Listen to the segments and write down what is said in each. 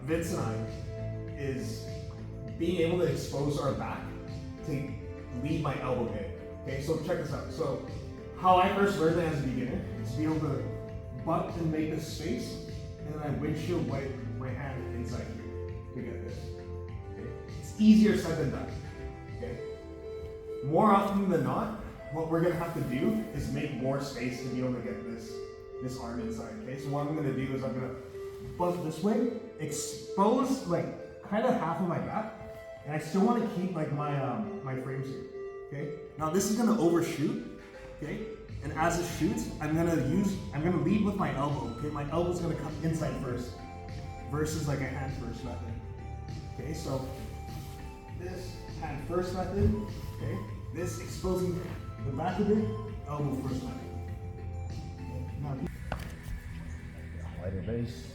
Vince and I is being able to expose our back to lead my elbow in. Okay, so check this out. So how I first learned it as a beginner is to be able to butt and make this space, and then I windshield wipe my hand inside here to get this. Okay? It's easier said than done. Okay? More often than not, what we're gonna have to do is make more space to be able to get this arm inside. Okay, so what I'm gonna do is I'm gonna butt this way, expose like kind of half of my back, and I still want to keep like my my frames here. Okay, now this is gonna overshoot. Okay, and as it shoots, I'm gonna lead with my elbow. Okay, my elbow's gonna come inside first, versus like a hand first method. Okay, so this hand first method. Okay, this exposing the back of it, elbow first method. Okay, now wider base.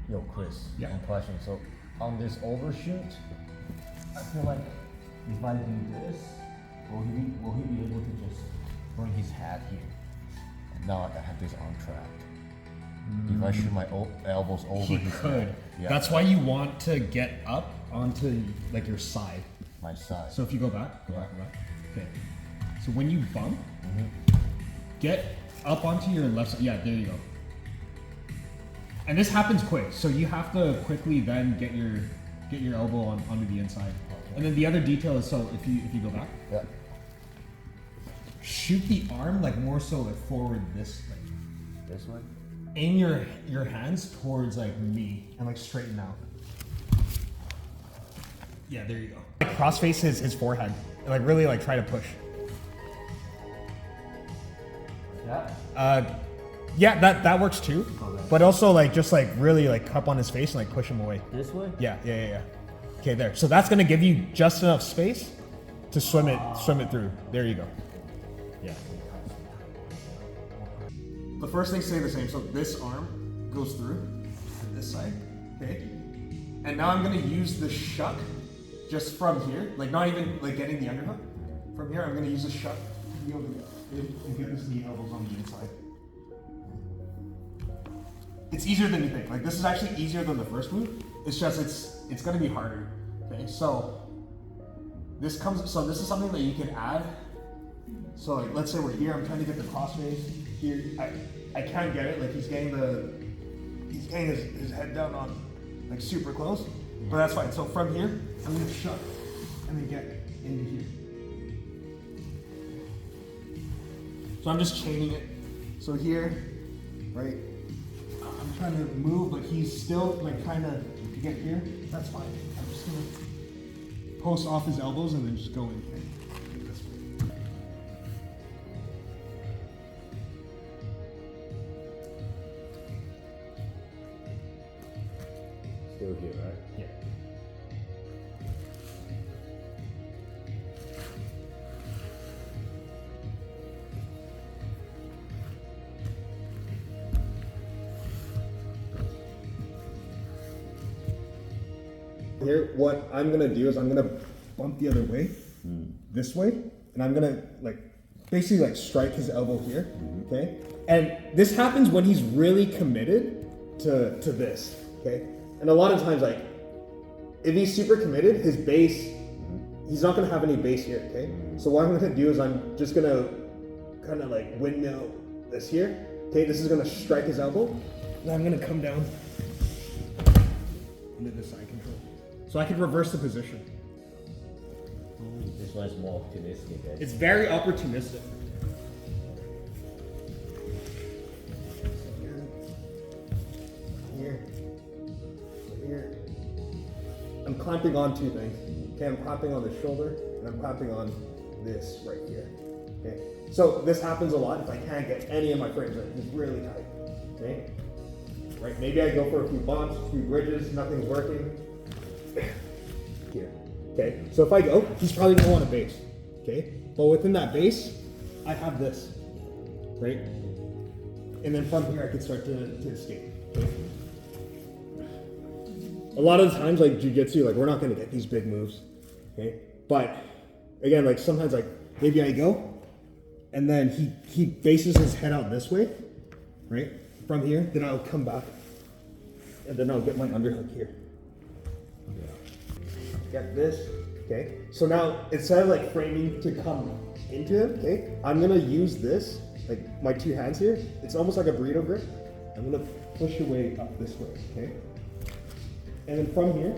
Yo, Chris, yeah. One question. So on this overshoot, I feel like if I do this, will he be able to just bring his hat here? And now I have this arm trapped. If I shoot my elbows over he his could. head, yeah. That's why you want to get up onto like your side. My side. So if you go back, go back. Okay. So when you bump, get up onto your left side. Yeah, there you go. And this happens quick, so you have to quickly then get your elbow onto the inside. Okay. And then the other detail is, so if you go back, yeah. Shoot the arm like more so like forward this way. This way? Aim your hands towards like me and like straighten out. Yeah, there you go. Like cross face his forehead and like really like try to push. Yeah. Yeah, that works too. Okay. But also like just like really like cup on his face and like push him away. This way? Yeah. Okay, there. So that's gonna give you just enough space to swim it through. There you go. Yeah. The first things stay the same. So this arm goes through to this side. Okay. And now I'm gonna use the shuck just from here, like not even like getting the underhook. From here, I'm gonna use the shuck to be able to get this knee elbows on the inside. It's easier than you think. Like this is actually easier than the first move. It's just it's gonna be harder. Okay, so this is something that you can add. So like let's say we're here, I'm trying to get the crossface here. I can't get it, like he's getting his head down on like super close. But that's fine. So from here, I'm gonna shuck and then get into here. So I'm just chaining it. So here, right? I'm trying to move, but he's still like trying to get here. That's fine. I'm just gonna post off his elbows and then just go in here. This way. Still here, right? Yeah. Here, what I'm gonna do is I'm gonna bump the other way, this way, and I'm gonna like basically like strike his elbow here, okay? And this happens when he's really committed to this, okay? And a lot of times, like if he's super committed, his base, he's not gonna have any base here, okay? So what I'm gonna do is I'm just gonna kind of like windmill this here, okay? This is gonna strike his elbow, and I'm gonna come down into the side control. So I can reverse the position. This one's more opportunistic. Eh? It's very opportunistic. Here. I'm clamping on two things. Okay, I'm clamping on the shoulder and I'm clamping on this right here. Okay, so this happens a lot if I can't get any of my frames right. It's really tight. Okay, right? Maybe I go for a few bumps, a few bridges, nothing's working. Here. Okay, so if I go, he's probably gonna want a base. Okay, but within that base, I have this, right? And then from here, I can start to escape. Okay? A lot of the times, like jiu-jitsu, like we're not gonna get these big moves, okay? But again, like sometimes, like maybe I go, and then he faces his head out this way, right? From here, then I'll come back, and then I'll get my underhook here. Get this, okay? So now, instead of like framing to come into him, okay? I'm gonna use this, like my two hands here. It's almost like a burrito grip. I'm gonna push away up this way, okay? And then from here,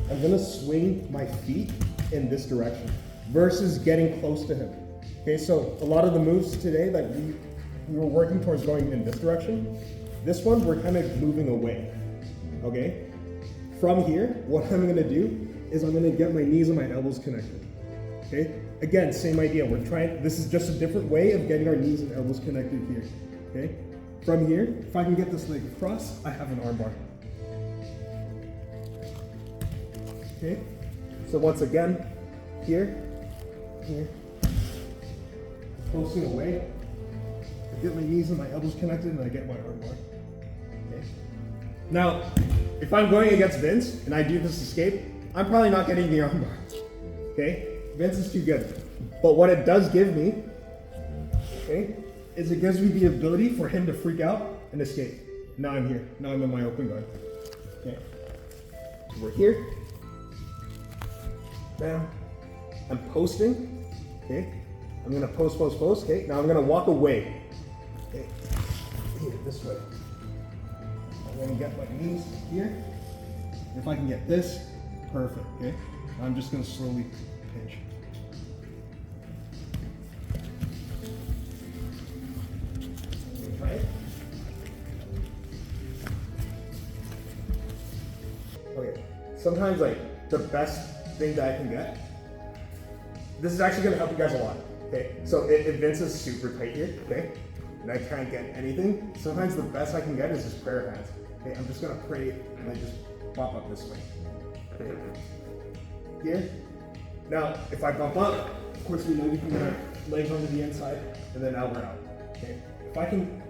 I'm gonna swing my feet in this direction versus getting close to him. Okay, so a lot of the moves today that we were working towards going in this direction. This one, we're kind of moving away, okay? From here, what I'm gonna do is I'm gonna get my knees and my elbows connected, okay? Again, same idea, this is just a different way of getting our knees and elbows connected here, okay? From here, if I can get this leg across, I have an armbar. Okay, so once again, here, pulsing away, I get my knees and my elbows connected and I get my armbar. Okay. Now, if I'm going against Vince and I do this escape, I'm probably not getting the armbar. Okay, Vince is too good. But what it does give me, okay, is it gives me the ability for him to freak out and escape. Now I'm here, now I'm in my open guard. Okay, so we're here. Bam. I'm posting. Okay. I'm gonna post. Okay. Now I'm gonna walk away. Okay. Here, this way. I'm gonna get my knees here. If I can get this, perfect. Okay. I'm just gonna slowly pinch. Try it. Okay. Sometimes like the best thing that I can get. This is actually going to help you guys a lot. Okay, so if Vince is super tight here, okay, and I can't get anything, sometimes the best I can get is just prayer hands. Okay, I'm just going to pray and I just bump up this way. Okay. Here. Now, if I bump up, of course we know we can get our legs onto the inside and then out we're out. Okay, if I can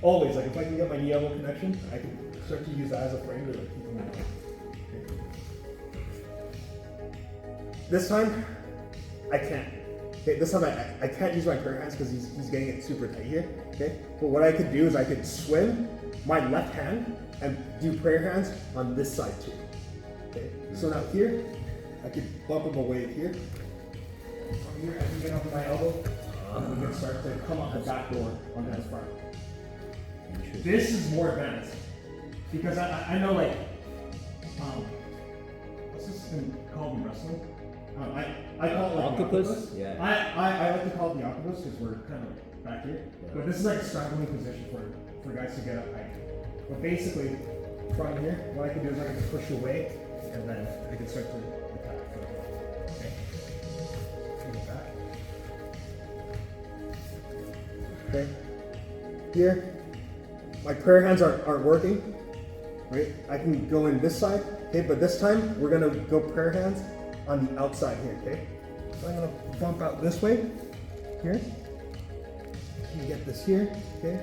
always if I can get my knee elbow connection, I can start to use that as a frame to keep them alive. This time, I can't. Okay, this time I can't use my prayer hands because he's getting it super tight here. Okay, but what I could do is I could swim my left hand and do prayer hands on this side too. Okay, so now here, I could bump him away here. From here, I can get up my elbow and we can start to come out the back door onto the front. This is more advanced because I know like, what's this thing called in wrestling? I call it like octopus? Yeah. I like to call it the octopus because we're kind of back here. Yeah. But this is like a straddling position for guys to get up high. But basically, from here, what I can do is I can push away and then I can start to attack. Okay. Bring it back. Okay. Here, my prayer hands aren't working. Right? I can go in this side. Okay, but this time we're gonna go prayer hands on the outside here, okay? So I'm gonna bump out this way, here. You get this here, okay?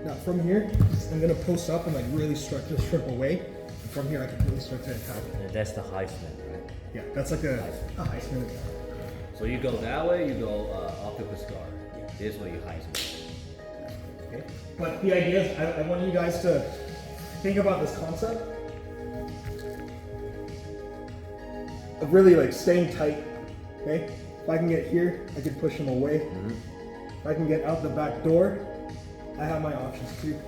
Now from here, I'm gonna post up and like really start to strip away. And from here, I can really start to attack. And that's the high spin, right? Yeah, that's like a high spin attack. So you go that way, you go octopus guard. Yeah. This way you high spin. Okay. But the idea is, I want you guys to think about this concept of really like staying tight, okay? If I can get here, I can push him away. If I can get out the back door, I have my options too.